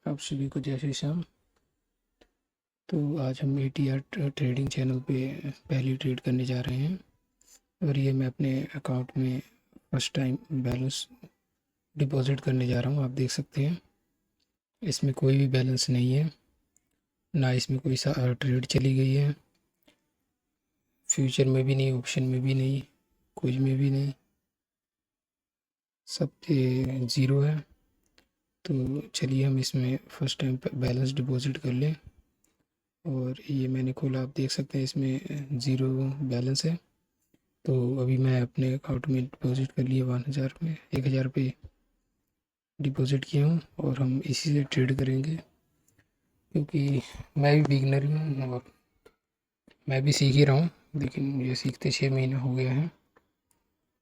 आप सभी को जय श्री श्याम। तो आज हम ATR ट्रेडिंग चैनल पे पहली ट्रेड करने जा रहे हैं और ये मैं अपने अकाउंट में फर्स्ट टाइम बैलेंस डिपॉजिट करने जा रहा हूँ। आप देख सकते हैं इसमें कोई भी बैलेंस नहीं है, ना इसमें कोई सा ट्रेड चली गई है, फ्यूचर में भी नहीं, ऑप्शन में भी नहीं, कुछ में भी नहीं, सब ज़ीरो है। तो चलिए हम इसमें फ़र्स्ट टाइम बैलेंस डिपॉजिट कर लें। और ये मैंने खोला, आप देख सकते हैं इसमें ज़ीरो बैलेंस है। तो अभी मैं अपने अकाउंट में डिपॉजिट कर लिए 1000 रुपये डिपॉजिट किया हूँ और हम इसी से ट्रेड करेंगे, क्योंकि मैं भी बिगनर ही हूँ और मैं भी सीख ही रहा हूँ, लेकिन मुझे सीखते 6 महीने हो गया है।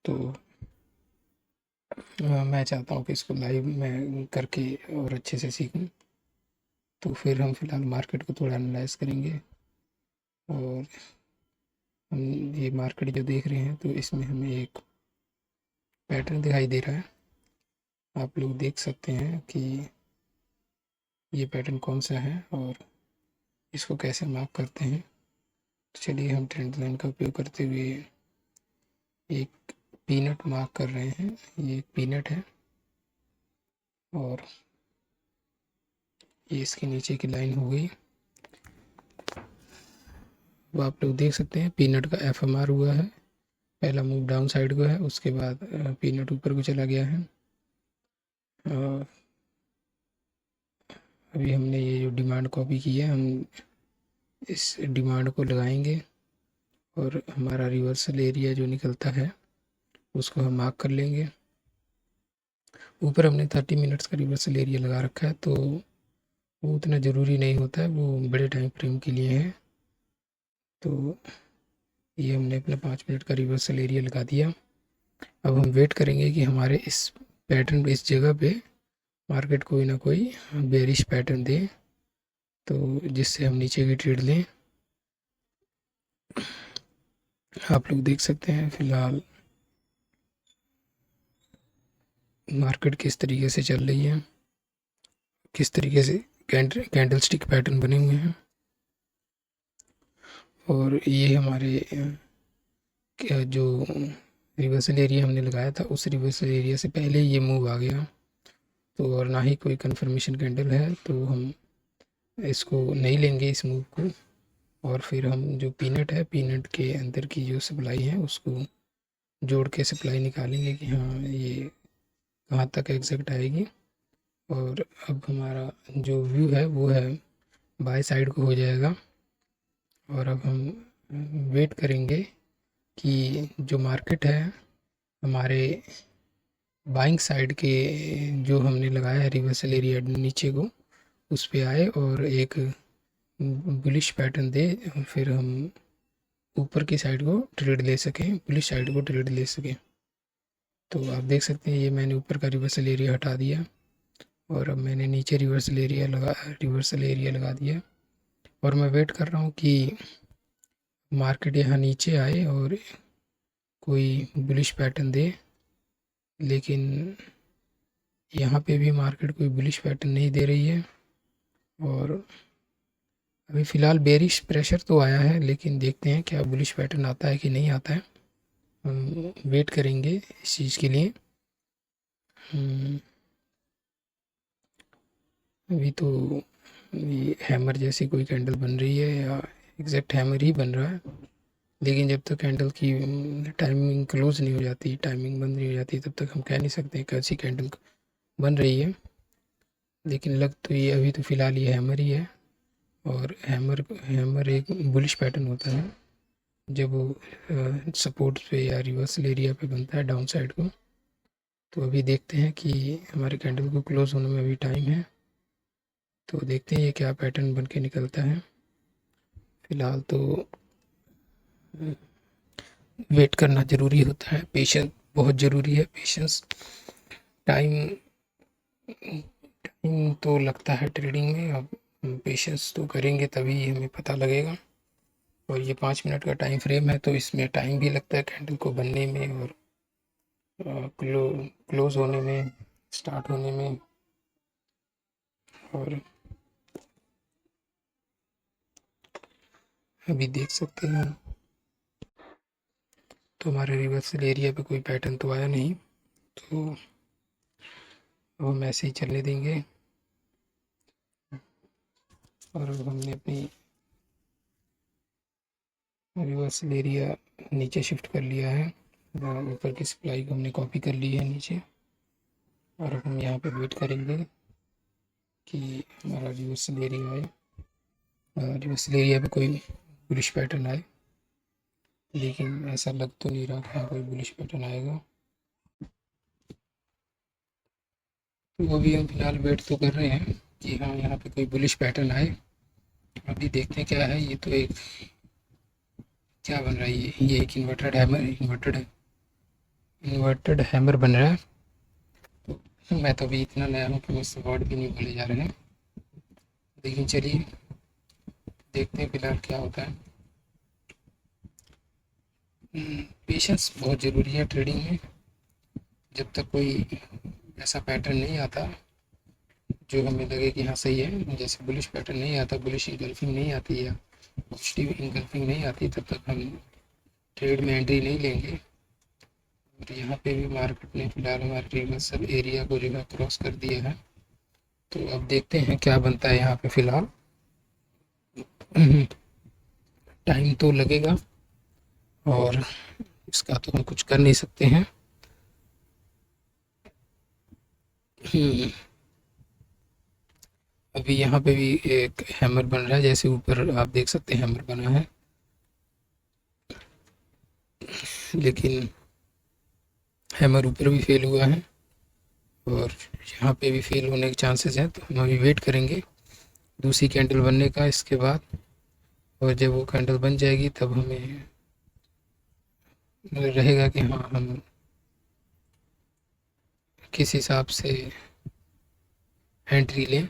तो मैं चाहता हूँ कि इसको लाइव में करके और अच्छे से सीखूँ। तो फिर हम फ़िलहाल मार्केट को थोड़ा एनालाइज करेंगे और हम ये मार्केट जो देख रहे हैं तो इसमें हमें एक पैटर्न दिखाई दे रहा है। आप लोग देख सकते हैं कि ये पैटर्न कौन सा है और इसको कैसे मार्क करते हैं। तो चलिए हम ट्रेंड लाइन का उपयोग करते हुए एक पीनट मार्क कर रहे हैं। ये एक पीनट है और ये इसके नीचे की लाइन हो गई। वो आप लोग देख सकते हैं पीनट का FMR हुआ है, पहला मूव डाउन साइड को है, उसके बाद पीनट ऊपर को चला गया है। और अभी हमने ये जो डिमांड कॉपी की है, हम इस डिमांड को लगाएंगे और हमारा रिवर्सल एरिया जो निकलता है उसको हम मार्क कर लेंगे। ऊपर हमने 30 मिनट्स का रिवर्सल एरिया लगा रखा है, तो वो उतना ज़रूरी नहीं होता है, वो बड़े टाइम फ्रेम के लिए है। तो ये हमने अपना 5 मिनट का रिवर्सल एरिया लगा दिया। अब हम वेट करेंगे कि हमारे इस पैटर्न इस जगह पे मार्केट कोई ना कोई बेरिश पैटर्न दे, तो जिससे हम नीचे की ट्रेड लें। आप लोग देख सकते हैं फ़िलहाल मार्केट किस तरीके से चल रही है, किस तरीके से कैंडल स्टिक पैटर्न बने हुए हैं। और ये हमारे जो रिवर्सल एरिया हमने लगाया था उस रिवर्सल एरिया से पहले ही ये मूव आ गया। तो और ना ही कोई कंफर्मेशन कैंडल है, तो हम इसको नहीं लेंगे इस मूव को। और फिर हम जो पीनट है, पीनट के अंदर की जो सप्लाई है उसको जोड़ के सप्लाई निकालेंगे कि हाँ ये कहाँ तक एग्जैक्ट आएगी। और अब हमारा जो व्यू है वो है बाय साइड को हो जाएगा। और अब हम वेट करेंगे कि जो मार्केट है हमारे बाइंग साइड के जो हमने लगाया है रिवर्सल एरिया नीचे को, उस पे आए और एक बुलिश पैटर्न दे, फिर हम ऊपर की साइड को ट्रेड ले सकें, बुलिश साइड को ट्रेड ले सकें। तो आप देख सकते हैं ये मैंने ऊपर का रिवर्सल एरिया हटा दिया और अब मैंने नीचे रिवर्सल एरिया लगा दिया और मैं वेट कर रहा हूँ कि मार्केट यहाँ नीचे आए और कोई बुलिश पैटर्न दे। लेकिन यहाँ पे भी मार्केट कोई बुलिश पैटर्न नहीं दे रही है और अभी फ़िलहाल बेरिश प्रेशर तो आया है, लेकिन देखते हैं क्या बुलिश पैटर्न आता है कि नहीं आता है। हम वेट करेंगे इस चीज़ के लिए। अभी तो ये हैमर जैसी कोई कैंडल बन रही है या एग्जैक्ट हैमर ही बन रहा है, लेकिन जब तक कैंडल की टाइमिंग क्लोज नहीं हो जाती, टाइमिंग बंद नहीं हो जाती, तब तक हम कह नहीं सकते कैसी कैंडल बन रही है। लेकिन लग तो ये अभी तो फ़िलहाल ये हैमर ही है। और हैमर एक बुलिश पैटर्न होता है जब वो सपोर्ट पे या रिवर्सल एरिया पे बनता है डाउन साइड को। तो अभी देखते हैं कि हमारे कैंडल को क्लोज होने में अभी टाइम है, तो देखते हैं ये क्या पैटर्न बन के निकलता है। फ़िलहाल तो वेट करना ज़रूरी होता है, पेशेंस बहुत ज़रूरी है। पेशेंस टाइम टाइम तो लगता है ट्रेडिंग में, अब पेशेंस तो करेंगे तभी हमें पता लगेगा। और ये 5 मिनट का टाइम फ्रेम है, तो इसमें टाइम भी लगता है कैंडल को बनने में और क्लोज होने में, स्टार्ट होने में। और अभी देख सकते हैं तो हमारे रिवर्सल एरिया पे कोई पैटर्न तो आया नहीं, तो अब हम ऐसे ही चलने देंगे। और अब हमने अपनी रिवर्सल एरिया नीचे शिफ्ट कर लिया है, ऊपर की सप्लाई को हमने कॉपी कर ली है नीचे। और अब हम यहाँ पे वेट करेंगे कि हमारा रिवर्सल एरिया आए, रिवर्सल एरिया पे कोई बुलिश पैटर्न आए, लेकिन ऐसा लग तो नहीं रहा कि हाँ कोई बुलिश पैटर्न आएगा। तो अभी हम फिलहाल वेट तो कर रहे हैं कि हाँ यहाँ पे कोई बुलिश पैटर्न आए। अभी देखते हैं क्या है। ये तो एक क्या बन रहा है, ये एक इन्वर्टेड हैमर बन रहा है। तो मैं तो अभी इतना नया हूँ कि मुझसे वर्ड भी नहीं बोले जा रहे हैं, लेकिन चलिए देखते हैं फिलहाल क्या होता है। पेशेंस बहुत ज़रूरी है ट्रेडिंग में। जब तक कोई ऐसा पैटर्न नहीं आता जो हमें लगे कि हाँ सही है, जैसे बुलिश पैटर्न नहीं आता, बुलिश इंगल्फिंग नहीं आती या पॉजिटिव इंगल्फिंग नहीं आती, तब तक हम ट्रेड में एंट्री नहीं लेंगे। और यहाँ पे भी मार्केट ने फिलहाल हमारे रिवर्सल एरिया को जो है क्रॉस कर दिया है। तो अब देखते हैं क्या बनता है यहाँ पे। फिलहाल टाइम तो लगेगा और इसका तो हम कुछ कर नहीं सकते हैं। अभी यहाँ पे भी एक हैमर बन रहा है, जैसे ऊपर आप देख सकते हैं हैमर बना है, लेकिन हैमर ऊपर भी फेल हुआ है और यहाँ पे भी फेल होने के चांसेस हैं। तो हम अभी वेट करेंगे दूसरी कैंडल बनने का इसके बाद, और जब वो कैंडल बन जाएगी तब हमें रहेगा कि हाँ हम किस हिसाब से एंट्री लें।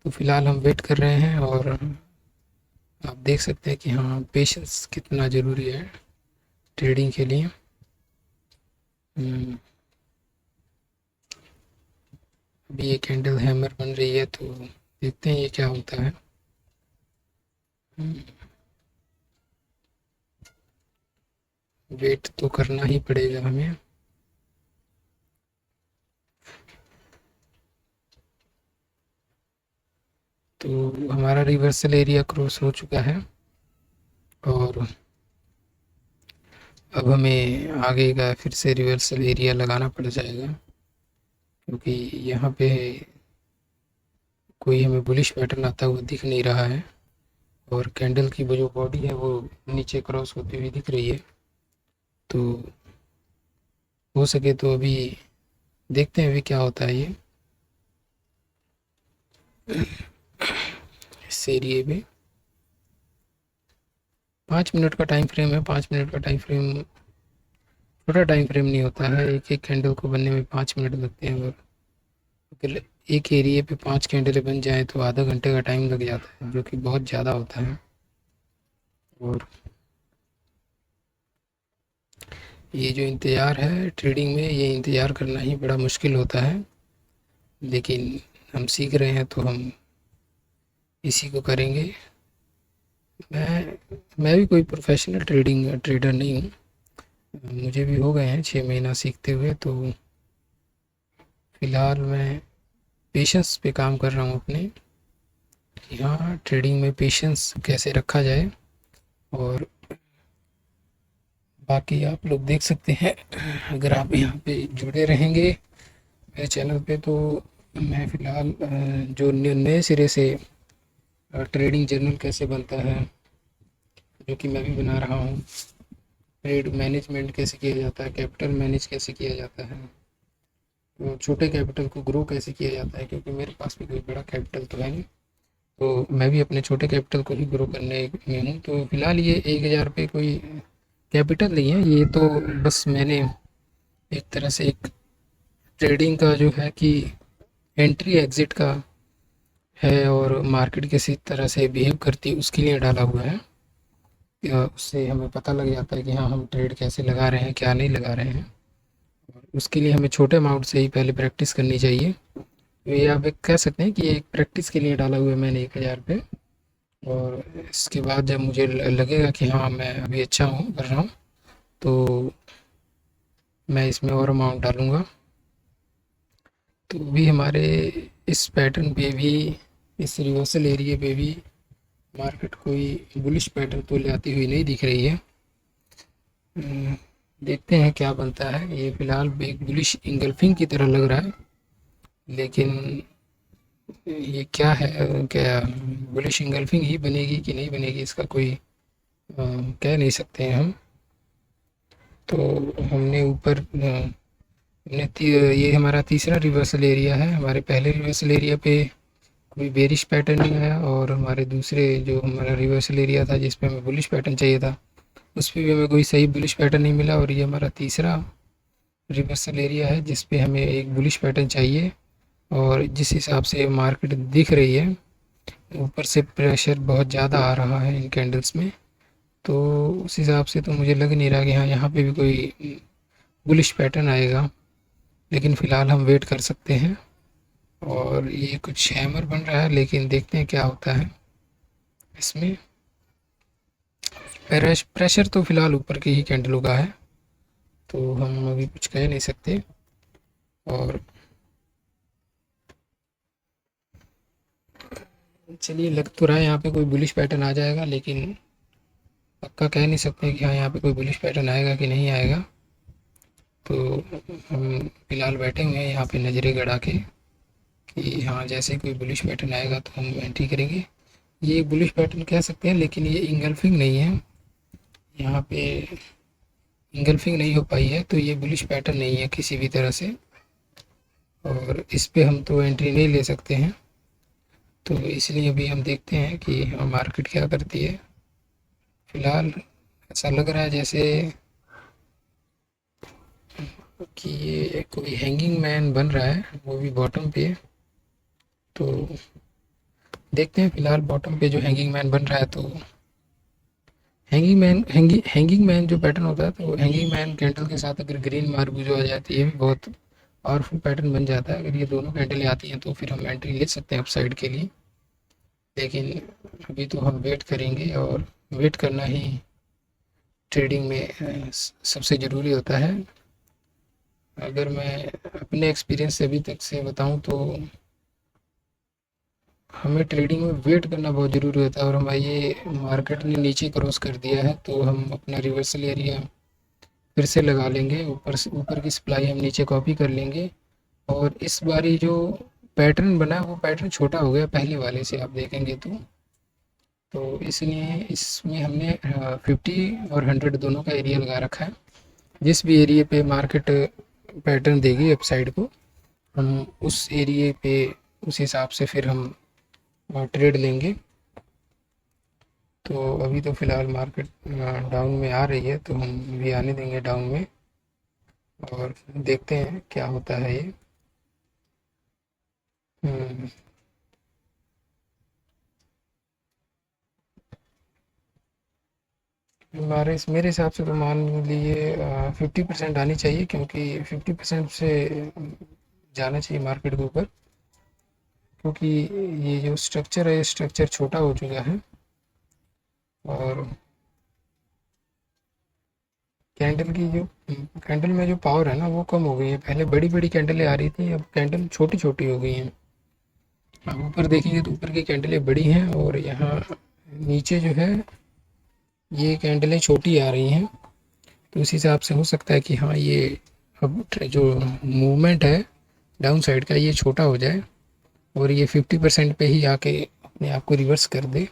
तो फिलहाल हम वेट कर रहे हैं और आप देख सकते हैं कि हाँ पेशेंस कितना ज़रूरी है ट्रेडिंग के लिए। अभी ये कैंडल हैमर बन रही है, तो देखते हैं ये क्या होता है। वेट तो करना ही पड़ेगा हमें। तो हमारा रिवर्सल एरिया क्रॉस हो चुका है और अब हमें आगे का फिर से रिवर्सल एरिया लगाना पड़ जाएगा, क्योंकि यहाँ पे कोई हमें बुलिश पैटर्न आता हुआ दिख नहीं रहा है और कैंडल की वो जो बॉडी है वो नीचे क्रॉस होती हुई दिख रही है। तो हो सके तो अभी देखते हैं अभी क्या होता है। ये इस एरिए में 5 मिनट का टाइम फ्रेम है। 5 मिनट का टाइम फ्रेम छोटा टाइम फ्रेम नहीं होता है। एक एक कैंडल को बनने में 5 मिनट लगते हैं, और अगर एक एरिए पे 5 कैंडलें बन जाए तो आधा घंटे का टाइम लग जाता है, जो कि बहुत ज़्यादा होता है। और ये जो इंतज़ार है ट्रेडिंग में, ये इंतज़ार करना ही बड़ा मुश्किल होता है, लेकिन हम सीख रहे हैं तो हम इसी को करेंगे। मैं भी कोई प्रोफेशनल ट्रेडर नहीं हूँ, मुझे भी हो गए हैं 6 महीना सीखते हुए। तो फ़िलहाल मैं पेशेंस पे काम कर रहा हूँ अपने, कि हाँ ट्रेडिंग में पेशेंस कैसे रखा जाए। और बाकी आप लोग देख सकते हैं, अगर आप यहाँ पे जुड़े रहेंगे मेरे चैनल पे, तो मैं फ़िलहाल जो नए सिरे से ट्रेडिंग जर्नल कैसे बनता है, जो कि मैं भी बना रहा हूँ, ट्रेड मैनेजमेंट कैसे किया जाता है, कैपिटल मैनेज कैसे किया जाता है, तो छोटे कैपिटल को ग्रो कैसे किया जाता है, क्योंकि मेरे पास भी कोई बड़ा कैपिटल तो है नहीं, तो मैं भी अपने छोटे कैपिटल को ही ग्रो करने में हूँ। तो फिलहाल ये 1000 रुपये कोई कैपिटल नहीं है, ये तो बस मैंने एक तरह से एक ट्रेडिंग का जो है कि एंट्री एग्ज़िट का है और मार्केट किसी तरह से बिहेव करती है उसके लिए डाला हुआ है। उससे हमें पता लग जाता है कि हाँ हम ट्रेड कैसे लगा रहे हैं, क्या नहीं लगा रहे हैं। और उसके लिए हमें छोटे अमाउंट से ही पहले प्रैक्टिस करनी चाहिए, ये आप एक कह सकते हैं कि एक प्रैक्टिस के लिए डाला हुआ है मैंने 1000 पे। और इसके बाद जब मुझे लगेगा कि हाँ मैं अभी अच्छा हूँ कर रहा हूँ, तो मैं इसमें और अमाउंट डालूँगा। तो अभी हमारे इस पैटर्न पे भी, इस रिवर्सल एरिया पे भी मार्केट कोई बुलिश पैटर्न तो ले आती हुई नहीं दिख रही है। अम, देखते हैं क्या बनता है। ये फिलहाल एक बुलिश इंगल्फिंग की तरह लग रहा है, लेकिन ये क्या है, क्या बुलिश इंगल्फिंग ही बनेगी कि नहीं बनेगी, इसका कोई कह नहीं सकते हैं हम। तो हमने ऊपर ये हमारा तीसरा रिवर्सल एरिया है। हमारे पहले रिवर्सल एरिया पे कोई बेरिश पैटर्न नहीं आया, और हमारे दूसरे जो हमारा रिवर्सल एरिया था जिस पे हमें बुलिश पैटर्न चाहिए था, उस पे भी हमें कोई सही बुलिश पैटर्न नहीं मिला। और ये हमारा तीसरा रिवर्सल एरिया है जिस पे हमें एक बुलिश पैटर्न चाहिए। और जिस हिसाब से मार्केट दिख रही है, ऊपर से प्रेशर बहुत ज़्यादा आ रहा है इन कैंडल्स में, तो उस हिसाब से तो मुझे लग नहीं रहा कि हाँ यहाँ पे भी कोई बुलिश पैटर्न आएगा। लेकिन फ़िलहाल हम वेट कर सकते हैं। और ये कुछ हैमर बन रहा है, लेकिन देखते हैं क्या होता है इसमें। प्रेशर तो फ़िलहाल ऊपर के ही कैंडलों का है, तो हम अभी कुछ कह नहीं सकते। और चलिए, लग तो रहा है यहाँ पे कोई बुलिश पैटर्न आ जाएगा, लेकिन पक्का कह नहीं सकते कि हाँ यहाँ पे कोई बुलिश पैटर्न आएगा कि नहीं आएगा। तो हम फिलहाल बैठे हुए हैं यहाँ पे नज़रें गड़ा के कि हाँ जैसे कोई बुलिश पैटर्न आएगा तो हम एंट्री करेंगे। ये बुलिश पैटर्न कह सकते हैं, लेकिन ये इंगल्फिंग नहीं है। यहाँ पे इंगल्फिंग नहीं हो पाई है, तो ये बुलिश पैटर्न नहीं है किसी भी तरह से, और इस पे हम तो एंट्री नहीं ले सकते हैं। तो इसलिए अभी हम देखते हैं कि हाँ मार्केट क्या करती है। फिलहाल ऐसा लग रहा है जैसे कि ये कोई हैंगिंग मैन बन रहा है, वो भी बॉटम पे। तो देखते हैं फिलहाल बॉटम पे जो हैंगिंग मैन बन रहा है। तो हैंगिंग मैन जो पैटर्न होता है, तो हैंगिंग मैन कैंडल के साथ अगर ग्रीन मार्क जो आ जाती है, ये भी बहुत पावरफुल पैटर्न बन जाता है। अगर ये दोनों कैंडलें आती हैं तो फिर हम एंट्री ले सकते हैं अपसाइड के लिए। लेकिन अभी तो हम वेट करेंगे, और वेट करना ही ट्रेडिंग में सबसे ज़रूरी होता है। अगर मैं अपने एक्सपीरियंस से अभी तक से बताऊं, तो हमें ट्रेडिंग में वेट करना बहुत ज़रूरी होता है। और हमारा ये मार्केट ने नीचे क्रॉस कर दिया है, तो हम अपना रिवर्सल एरिया फिर से लगा लेंगे। ऊपर की सप्लाई हम नीचे कॉपी कर लेंगे। और इस बारी जो पैटर्न बना है वो पैटर्न छोटा हो गया पहले वाले से, आप देखेंगे तो इसलिए इसमें हमने 50 और 100 दोनों का एरिया लगा रखा है। जिस भी एरिया पे मार्केट पैटर्न देगी अपसाइड को, हम उस एरिया पे उस हिसाब से फिर हम ट्रेड लेंगे। तो अभी तो फ़िलहाल मार्केट डाउन में आ रही है, तो हम भी आने देंगे डाउन में, और देखते हैं क्या होता है ये। हम्म, मेरे हिसाब से तो मान लीजिए 50% आनी चाहिए, क्योंकि 50% से जाना चाहिए मार्केट के ऊपर। क्योंकि ये जो स्ट्रक्चर है, स्ट्रक्चर छोटा हो चुका है, और कैंडल की जो कैंडल में जो पावर है ना, वो कम हो गई है। पहले बड़ी बड़ी कैंडलें आ रही थी, अब कैंडल छोटी छोटी हो गई हैं। अब ऊपर देखेंगे तो ऊपर की कैंडलें बड़ी हैं, और यहाँ नीचे जो है ये कैंडलें छोटी आ रही हैं। तो उस हिसाब से हो सकता है कि हाँ ये अब जो मूवमेंट है डाउन साइड का, ये छोटा हो जाए, और ये 50% पे ही आके अपने आप को रिवर्स कर दे।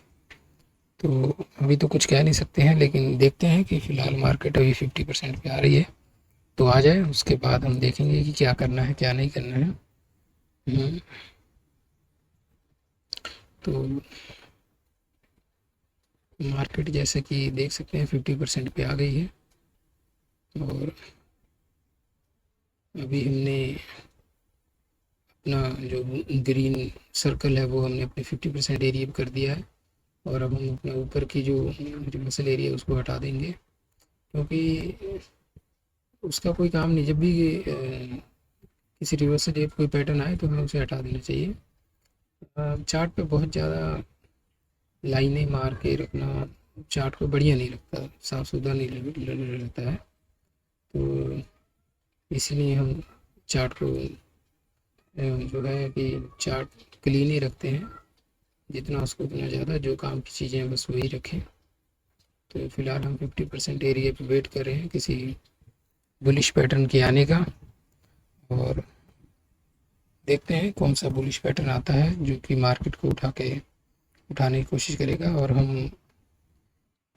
तो अभी तो कुछ कह नहीं सकते हैं, लेकिन देखते हैं कि फ़िलहाल मार्केट अभी 50% पे आ रही है, तो आ जाए। उसके बाद हम देखेंगे कि क्या करना है क्या नहीं करना है। हम्म, तो मार्केट जैसे कि देख सकते हैं 50% पे आ गई है। और अभी हमने अपना जो ग्रीन सर्कल है वो हमने अपने 50% एरिया पे कर दिया है। और अब हम अपने ऊपर की जो मसल एरिया है उसको हटा देंगे, क्योंकि उसका कोई काम नहीं। जब भी किसी रिवर्सल जब कोई पैटर्न आए तो हमें उसे हटा देना चाहिए। चार्ट पे बहुत ज़्यादा लाइनें मार के रखना चार्ट को बढ़िया नहीं लगता, साफ सुथरा नहीं रहता है। तो इसीलिए हम चार्ट को जो है कि चार्ट क्लीन ही रखते हैं, जितना उसको उतना ज़्यादा, जो काम की चीज़ें हैं बस वही रखें। तो फिलहाल हम 50% एरिया पे वेट कर रहे हैं किसी बुलिश पैटर्न के आने का, और देखते हैं कौन सा बुलिश पैटर्न आता है जो कि मार्केट को उठाने की कोशिश करेगा। और हम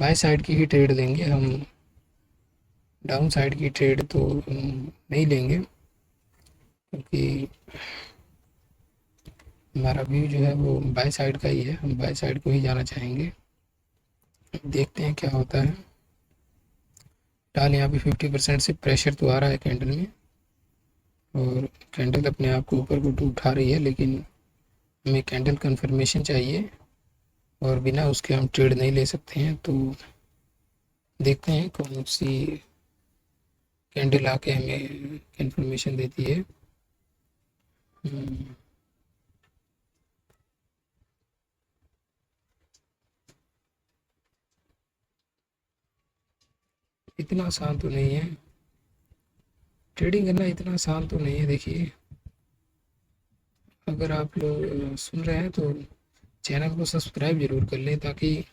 बाय साइड की ही ट्रेड लेंगे, हम डाउन साइड की ट्रेड तो नहीं लेंगे, क्योंकि हमारा व्यू जो है वो बाय साइड का ही है, हम बाय साइड को ही जाना चाहेंगे। देखते हैं क्या होता है। फिलहाल यहाँ पे 50% से प्रेशर तो आ रहा है कैंडल में, और कैंडल अपने आप को ऊपर को तो उठा रही है, लेकिन हमें कैंडल कंफर्मेशन चाहिए, और बिना उसके हम ट्रेड नहीं ले सकते हैं। तो देखते हैं कौन सी कैंडल आके हमें कंफर्मेशन देती है। इतना आसान तो नहीं है ट्रेडिंग करना, इतना आसान तो नहीं है। देखिए, अगर आप लोग सुन रहे हैं तो चैनल को सब्सक्राइब ज़रूर कर लें, ताकि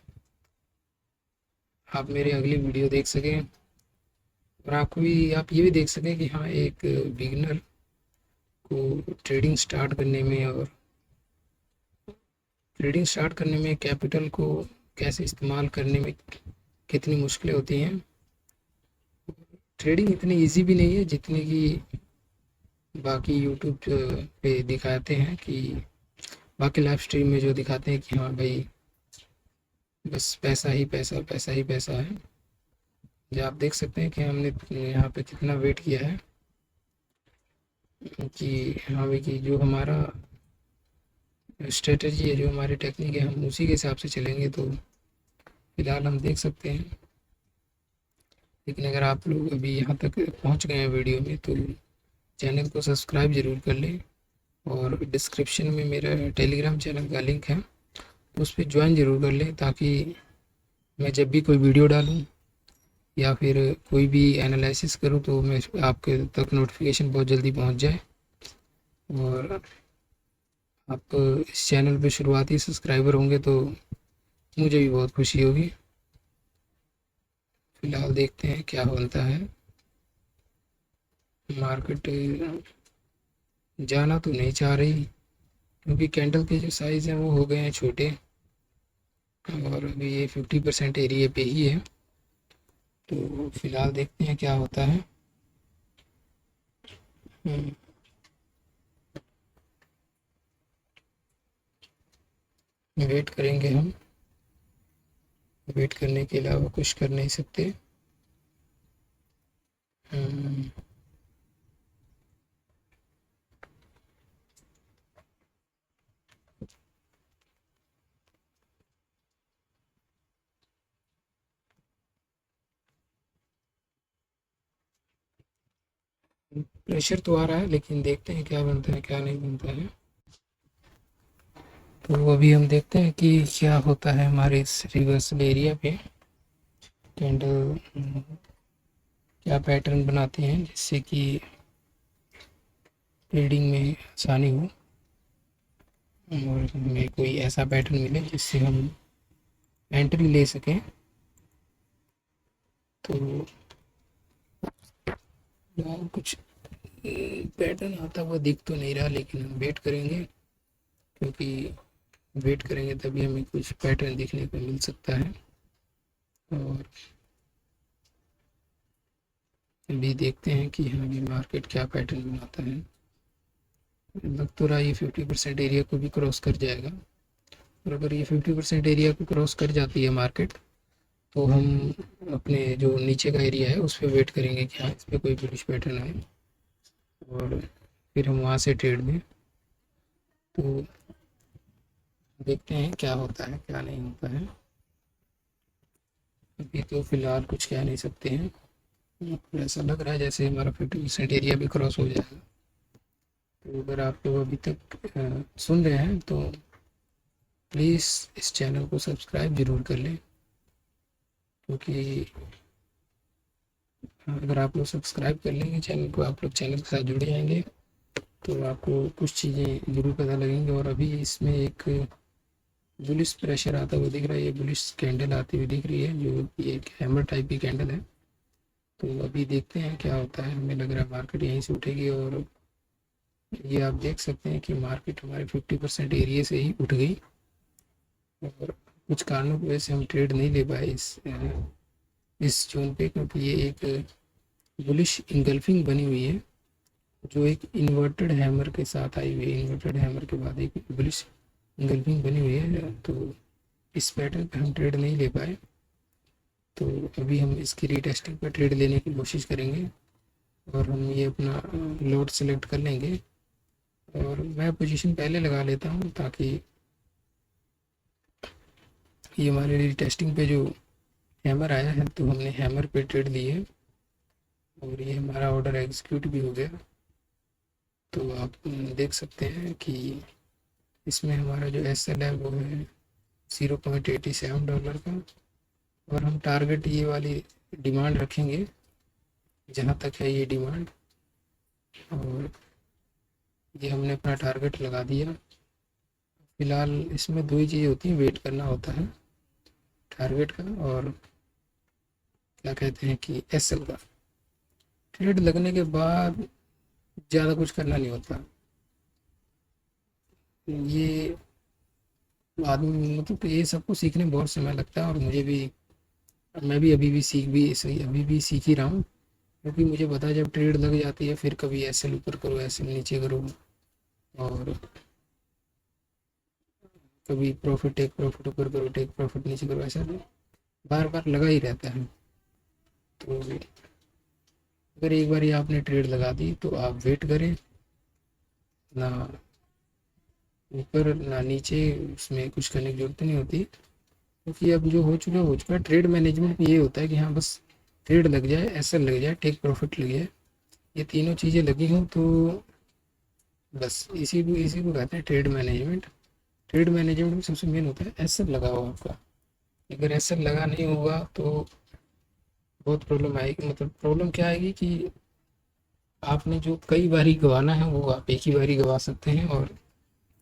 आप मेरे अगली वीडियो देख सकें, और आप ये भी देख सकें कि हाँ, एक बिगिनर को ट्रेडिंग स्टार्ट करने में कैपिटल को कैसे इस्तेमाल करने में कितनी मुश्किलें होती हैं। ट्रेडिंग इतनी इजी भी नहीं है जितनी कि बाकी यूट्यूब पे दिखाते हैं, कि बाकी लाइव स्ट्रीम में जो दिखाते हैं कि हाँ भाई बस पैसा ही पैसा, पैसा ही पैसा है। जो आप देख सकते हैं कि हमने यहाँ पे कितना वेट किया है, कि हाँ भाई कि जो हमारा स्ट्रेटजी है, जो हमारी टेक्निक है, हम उसी के हिसाब से चलेंगे तो फिलहाल हम देख सकते हैं। लेकिन अगर आप लोग अभी यहाँ तक पहुँच गए हैं वीडियो में, तो चैनल को सब्सक्राइब ज़रूर कर लें, और डिस्क्रिप्शन में मेरा टेलीग्राम चैनल का लिंक है, उस पर ज्वाइन ज़रूर कर लें, ताकि मैं जब भी कोई वीडियो डालूँ या फिर कोई भी एनालिसिस करूँ तो मैं आपके तक नोटिफिकेशन बहुत जल्दी पहुँच जाए। और आप इस चैनल पे शुरुआती सब्सक्राइबर होंगे तो मुझे भी बहुत खुशी होगी। फिलहाल देखते हैं क्या बनता है। मार्केट जाना तो नहीं चाह रही, क्योंकि कैंडल के जो साइज़ हैं वो हो गए हैं छोटे, और अभी ये 50% एरिया पे ही है। तो फिलहाल देखते हैं क्या होता है। वेट करेंगे हम, वेट करने के अलावा कुछ कर नहीं सकते। प्रेशर तो आ रहा है, लेकिन देखते हैं क्या बनता है क्या नहीं बनता है। तो अभी हम देखते हैं कि क्या होता है हमारे इस रिवर्सल एरिया पे। कैंडल क्या पैटर्न बनाते हैं जिससे कि ट्रेडिंग में आसानी हो, और हमें कोई ऐसा पैटर्न मिले जिससे हम एंट्री ले सकें। तो कुछ पैटर्न आता हुआ दिख तो नहीं रहा, लेकिन हम वेट करेंगे, क्योंकि वेट करेंगे तभी हमें कुछ पैटर्न देखने को मिल सकता है। और अभी देखते हैं कि हाँ, ये मार्केट क्या पैटर्न बनाता है। लग तो रहा है ये 50% एरिया को भी क्रॉस कर जाएगा, और अगर ये 50% एरिया को क्रॉस कर जाती है मार्केट, तो हम अपने जो नीचे का एरिया है उस पर वेट करेंगे कि हाँ, इस पर कोई बुलिश पैटर्न आए, और फिर हम वहाँ से ट्रेड दें। तो देखते हैं क्या होता है क्या नहीं होता है। अभी तो फिलहाल कुछ कह नहीं सकते हैं, ऐसा लग रहा है जैसे हमारा 50% एरिया भी क्रॉस हो जाएगा। तो अगर आप लोग अभी तक सुन रहे हैं तो प्लीज़ इस चैनल को सब्सक्राइब ज़रूर कर लें, क्योंकि अगर आप लोग सब्सक्राइब कर लेंगे चैनल को, आप लोग चैनल के साथ जुड़ जाएंगे तो आपको कुछ चीज़ें ज़रूर पता लगेंगी। और अभी इसमें एक बुलिश प्रेशर आता हुआ दिख रहा है, ये बुलिश कैंडल आती हुई दिख रही है, जो कि एक हैमर टाइप की कैंडल है। तो अभी देखते हैं क्या होता है। हमें लग रहा है मार्केट यहीं से उठेगी, और ये आप देख सकते हैं कि मार्केट हमारे 50% एरिया से ही उठ गई, और कुछ कारणों की वजह से हम ट्रेड नहीं ले पाए इस जोन पे, क्योंकि ये एक बुलिश इंगल्फिंग बनी हुई है, जो एक इन्वर्टेड हैमर के साथ आई हुई है। इन्वर्टेड हैमर के बाद एक बुलिश इंगल्फिंग बनी हुई है, तो इस पैटर्न पे हम ट्रेड नहीं ले पाए। तो अभी हम इसकी रीटेस्टिंग पर ट्रेड लेने की कोशिश करेंगे, और हम ये अपना लोड सेलेक्ट कर लेंगे, और मैं पोजीशन पहले लगा लेता हूँ ताकि ये हमारे रीटेस्टिंग पे जो हैमर आया है तो हमने हैमर पे ट्रेड ली है, और ये हमारा ऑर्डर एग्जीक्यूट भी हो गया। तो आप देख सकते हैं कि इसमें हमारा जो एस एल है वो है $0.87 का, और हम टारगेट ये वाली डिमांड रखेंगे जहाँ तक है ये डिमांड, और ये हमने अपना टारगेट लगा दिया। फिलहाल इसमें दो ही चीज़ें होती हैं, वेट करना होता है टारगेट का, और क्या कहते हैं कि एस एल का। ट्रेड लगने के बाद ज़्यादा कुछ करना नहीं होता। ये आदमी मतलब ये सबको सीखने में बहुत समय लगता है, और मुझे भी, मैं भी अभी भी अभी भी सीख ही रहा हूँ, क्योंकि मुझे पता है जब ट्रेड लग जाती है फिर कभी एस एल ऊपर करो, एस एल नीचे करो, और कभी प्रॉफिट टेक प्रॉफिट ऊपर करो, टेक प्रॉफिट नीचे करो, ऐसा बार बार लगा ही रहता है। तो अगर एक बार आपने ट्रेड लगा दी तो आप वेट करें, ना ऊपर ना नीचे, उसमें कुछ करने की जरूरत नहीं होती, क्योंकि अब जो हो चुका है। ट्रेड मैनेजमेंट में ये होता है कि हाँ बस ट्रेड लग जाए, एस एल लग जाए, टेक प्रॉफिट लग जाए, ये तीनों चीज़ें लगी हों तो बस इसी को कहते हैं ट्रेड मैनेजमेंट। ट्रेड मैनेजमेंट में सबसे मेन होता है एस एल लगा हो आपका। अगर एस एल लगा नहीं होगा तो बहुत प्रॉब्लम आएगी। मतलब प्रॉब्लम क्या आएगी कि आपने जो कई बारी गंवाना है वो आप एक ही बारी गंवा सकते हैं, और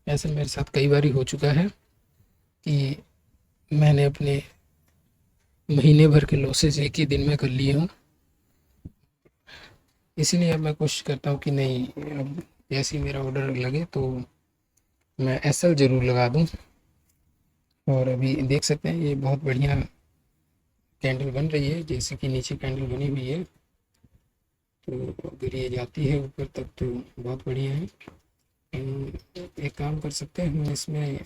ऐसा मेरे साथ कई बारी हो चुका है कि मैंने अपने महीने भर के लॉसेस एक ही दिन में कर लिए हूँ। इसीलिए अब मैं कोशिश करता हूँ कि नहीं, अब जैसे ही मेरा ऑर्डर लगे तो मैं एस एल ज़रूर लगा दूँ। और अभी देख सकते हैं ये बहुत बढ़िया कैंडल बन रही है, जैसे कि नीचे कैंडल बनी हुई है, तो अगर ये जाती है ऊपर तक तो बहुत बढ़िया है। हम एक काम कर सकते हैं, हम इसमें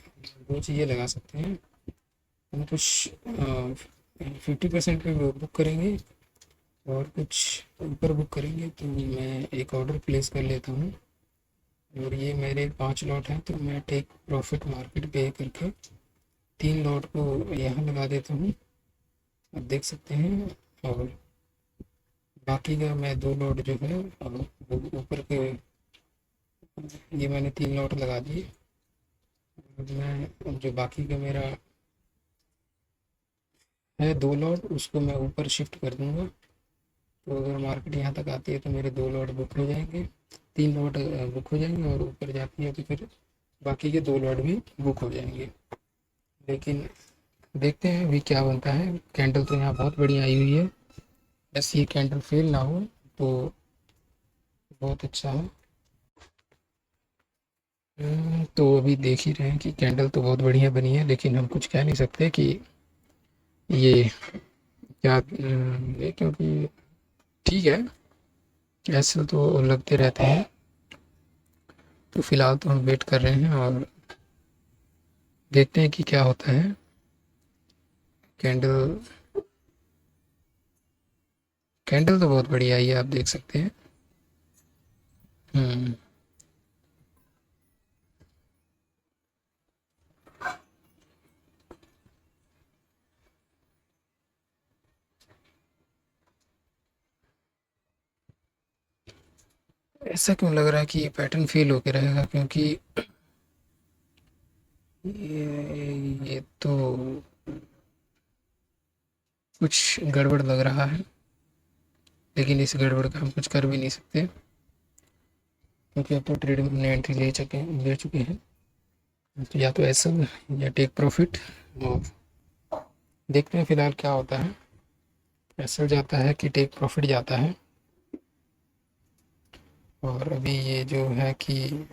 दो चीज़ें लगा सकते हैं। हम कुछ 50% पे बुक करेंगे, और कुछ ऊपर बुक करेंगे। तो मैं एक ऑर्डर प्लेस कर लेता हूँ, और ये मेरे 5 लॉट हैं, तो मैं टेक प्रॉफिट मार्केट पे करके 3 लॉट को यहाँ लगा देता हूँ, आप देख सकते हैं। और बाकी का मैं 2 लॉट जो है वो ऊपर के, ये मैंने 3 लॉट लगा दिए। अब मैं जो बाकी का मेरा है 2 लॉट, उसको मैं ऊपर शिफ्ट कर दूंगा। तो अगर मार्केट यहाँ तक आती है तो मेरे 2 लॉट बुक हो जाएंगे, 3 लॉट बुक हो जाएंगे, और ऊपर जाती है तो फिर बाकी के 2 लॉट भी बुक हो जाएंगे। लेकिन देखते हैं अभी क्या बनता है। कैंडल तो यहाँ बहुत बढ़िया आई हुई है, बस ये कैंडल फेल ना हो तो बहुत अच्छा है। तो अभी देख ही रहे हैं कि कैंडल तो बहुत बढ़िया बनी है, लेकिन हम कुछ कह नहीं सकते कि ये क्या ये, क्योंकि ठीक है ऐसे तो लगते रहते हैं। तो फिलहाल तो हम वेट कर रहे हैं, और देखते हैं कि क्या होता है। कैंडल कैंडल तो बहुत बढ़िया आई है, आप देख सकते हैं। हम्म ऐसा क्यों लग रहा है कि ये पैटर्न फेल होके रहेगा, क्योंकि ये तो कुछ गड़बड़ लग रहा है, लेकिन इस गड़बड़ का हम कुछ कर भी नहीं सकते, क्योंकि अब तो ट्रेड में हमने एंट्री ले चुके हैं। तो या तो ऐसा या टेक प्रॉफिट, और देखते हैं फिलहाल क्या होता है, ऐसा जाता है कि टेक प्रॉफिट जाता है। और अभी ये जो है कि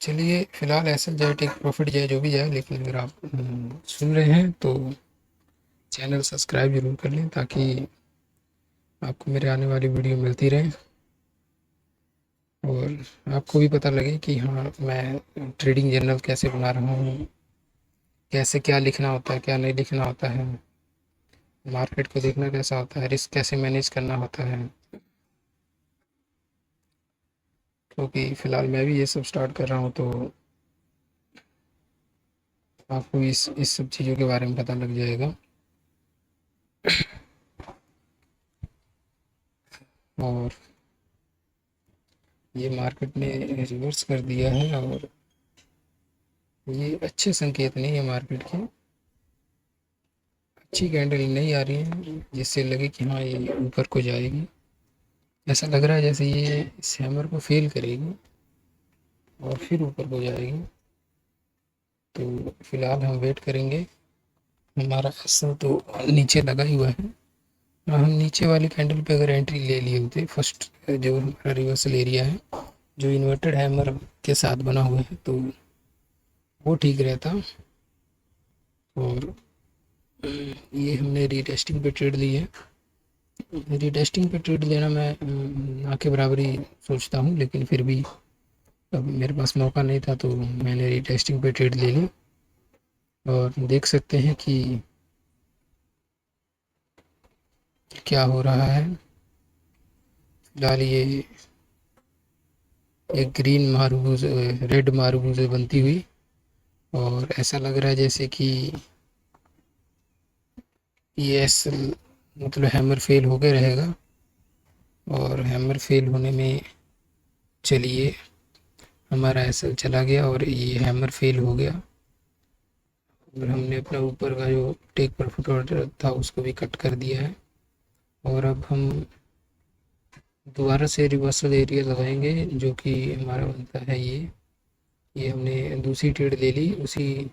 चलिए फिलहाल ऐसा जाए, टेक प्रॉफिट जाए, जो भी जाए, लेकिन अगर आप सुन रहे हैं तो चैनल सब्सक्राइब जरूर कर लें, ताकि आपको मेरे आने वाली वीडियो मिलती रहे और आपको भी पता लगे कि हाँ, मैं ट्रेडिंग जर्नल कैसे बना रहा हूँ, कैसे क्या लिखना होता है, क्या नहीं लिखना होता है, मार्केट को देखना कैसा होता है, रिस्क कैसे मैनेज करना होता है। क्योंकि फ़िलहाल मैं भी ये सब स्टार्ट कर रहा हूँ, तो आपको इस सब चीज़ों के बारे में पता लग जाएगा। और ये मार्केट ने रिवर्स कर दिया है, और ये अच्छे संकेत नहीं है मार्केट के, अच्छी कैंडल नहीं आ रही है जिससे लगे कि हाँ ये ऊपर को जाएगी। ऐसा लग रहा है जैसे ये इस हैमर को फेल करेगी और फिर ऊपर को जाएगी। तो फिलहाल हम वेट करेंगे। हमारा एसएल तो नीचे लगा ही हुआ है, हम नीचे वाली कैंडल पे अगर एंट्री ले लिए होते, फर्स्ट जो हमारा रिवर्सल एरिया है जो इन्वर्टेड हैमर के साथ बना हुआ है, तो वो ठीक रहता। और ये हमने रीटेस्टिंग पे ट्रेड ली है। रीटेस्टिंग पे ट्रेड लेना मैं ना के बराबर ही सोचता हूँ, लेकिन फिर भी अब मेरे पास मौका नहीं था, तो मैंने रीटेस्टिंग पे ट्रेड ले ली। और देख सकते हैं कि क्या हो रहा है। फिलहाल ये एक ग्रीन मार्बूज, रेड मार्बूज बनती हुई, और ऐसा लग रहा है जैसे कि ये एसएल मतलब हैमर फेल हो गए रहेगा। और हैमर फेल होने में चलिए हमारा एसएल चला गया और ये हैमर फेल हो गया, और हमने अपना ऊपर का जो टेक प्रॉफिट ऑर्डर था उसको भी कट कर दिया है। और अब हम दोबारा से रिवर्सल एरिया लगाएंगे, जो कि हमारा बनता है ये हमने दूसरी ट्रेड ले ली, उसी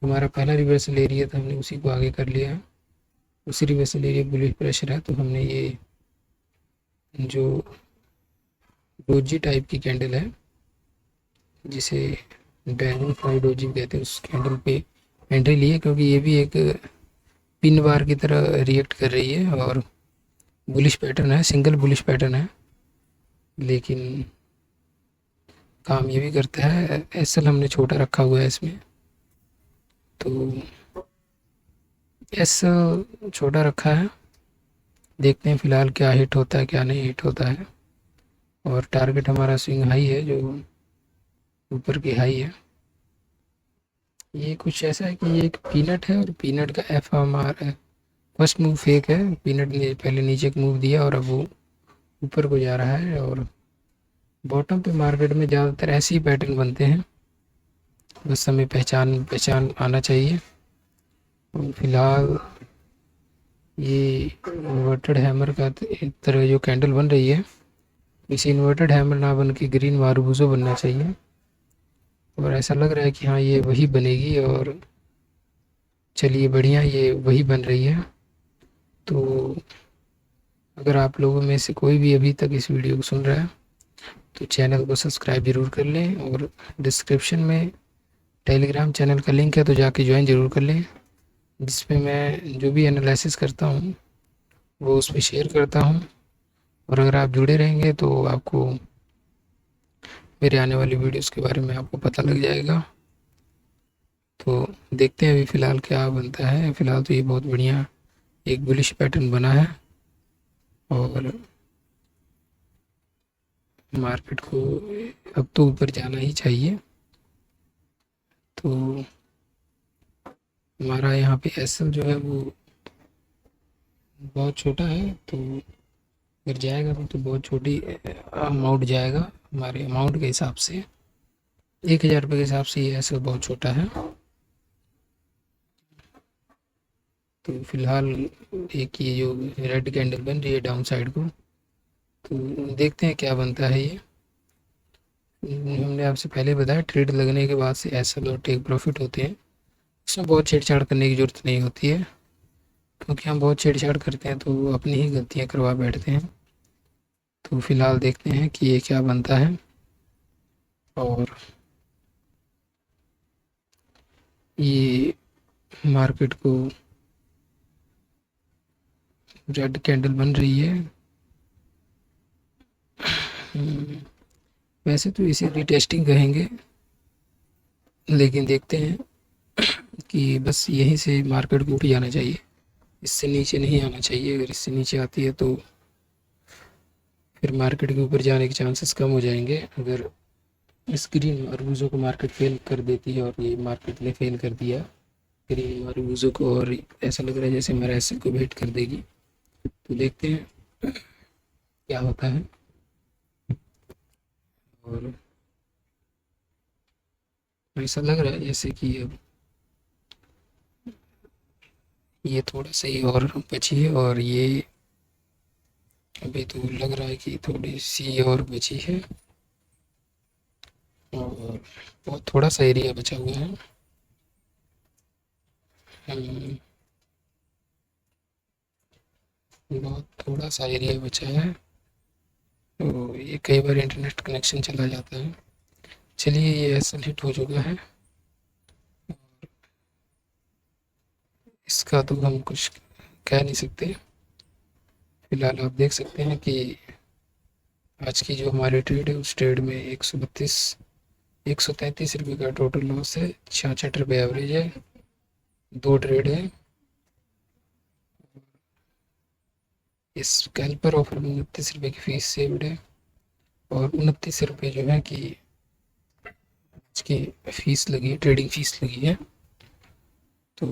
हमारा पहला रिवर्सल एरिया था हमने उसी को आगे कर लिया है। उसी रिवर्सल एरिया बुलिश प्रेशर है, तो हमने ये जो डोजी टाइप की कैंडल है जिसे ड्रैगन फ्लाई डोजी कहते हैं, उस कैंडल पे एंट्री ली है, क्योंकि ये भी एक पिन बार की तरह रिएक्ट कर रही है और बुलिश पैटर्न है, सिंगल बुलिश पैटर्न है, लेकिन काम ये भी करता है। एसएल हमने छोटा रखा हुआ है इसमें, तो एस छोटा रखा है, देखते हैं फिलहाल क्या हिट होता है क्या नहीं हिट होता है। और टारगेट हमारा स्विंग हाई है, जो ऊपर की हाई है। ये कुछ ऐसा है कि ये एक पीनट है, और पीनट का एफएमआर है, फर्स्ट मूव फेक है। पीनट ने पहले नीचे का मूव दिया और अब वो ऊपर को जा रहा है। और बॉटम पे मार्केट में ज़्यादातर ऐसे ही पैटर्न बनते हैं, बस हमें पहचान आना चाहिए। और फिलहाल ये इन्वर्टेड हैमर का तरह जो कैंडल बन रही है, इसे इन्वर्टेड हैमर ना बन के ग्रीन मारूबूजो बनना चाहिए। और ऐसा लग रहा है कि हाँ ये वही बनेगी, और चलिए बढ़िया, ये वही बन रही है। तो अगर आप लोगों में से कोई भी अभी तक इस वीडियो को सुन रहा है, तो चैनल को सब्सक्राइब ज़रूर कर लें, और डिस्क्रिप्शन में टेलीग्राम चैनल का लिंक है, तो जाके ज्वाइन ज़रूर कर लें, जिसपे मैं जो भी एनालिसिस करता हूँ वो उस पर शेयर करता हूँ। और अगर आप जुड़े रहेंगे तो आपको मेरे आने वाली वीडियोस के बारे में आपको पता लग जाएगा। तो देखते हैं अभी फ़िलहाल क्या बनता है। फ़िलहाल तो ये बहुत बढ़िया एक बुलिश पैटर्न बना है, और मार्केट को अब तो ऊपर जाना ही चाहिए। तो हमारा यहाँ पे एसएल जो है वो बहुत छोटा है, तो अगर जाएगा भी तो बहुत छोटी अमाउंट जाएगा, हमारे अमाउंट के हिसाब से 1,000 रुपये के हिसाब से ये ऐसे बहुत छोटा है। तो फिलहाल एक ये जो रेड कैंडल बन रही है डाउन साइड को, तो देखते हैं क्या बनता है ये। हमने आपसे पहले बताया ट्रेड लगने के बाद से एसएल और टेक प्रॉफिट होते हैं, इसमें बहुत छेड़छाड़ करने की ज़रूरत नहीं होती है, क्योंकि हम बहुत छेड़छाड़ करते हैं तो अपनी ही गलतियाँ करवा बैठते हैं। तो फिलहाल देखते हैं कि ये क्या बनता है। और ये मार्केट को रेड कैंडल बन रही है। वैसे तो इसे रीटेस्टिंग कहेंगे, लेकिन देखते हैं कि बस यहीं से मार्केट को उठ जाना चाहिए, इससे नीचे नहीं आना चाहिए। अगर इससे नीचे आती है तो फिर मार्केट के ऊपर जाने के चांसेस कम हो जाएंगे। अगर ग्रीन मार्बूजों को मार्केट फेल कर देती है, और ये मार्केट ने फेल कर दिया ग्रीन मार्बूजों को, और ऐसा लग रहा है जैसे हमारा एसएल को भेंट कर देगी, तो देखते हैं क्या होता है। और ऐसा लग रहा है जैसे कि अब ये थोड़ा सा ही और बची है, और ये अभी तो लग रहा है कि थोड़ी सी और बची है, और बहुत थोड़ा सा एरिया बचा हुआ है। बहुत थोड़ा सा एरिया बचा है, तो ये कई बार इंटरनेट कनेक्शन चला जाता है। चलिए, ये एसएल हिट हो चुका है, इसका तो हम कुछ कह नहीं सकते। फिलहाल आप देख सकते हैं कि आज की जो हमारी ट्रेड है उस ट्रेड में 133 रुपये का टोटल लॉस है, 66 रुपये एवरेज है, 2 ट्रेड है। इस कैल्पर ऑफर में 29 रुपये की फ़ीस सेव्ड है, और 29 रुपये जो है कि इसकी फ़ीस लगी है, ट्रेडिंग फ़ीस लगी है। तो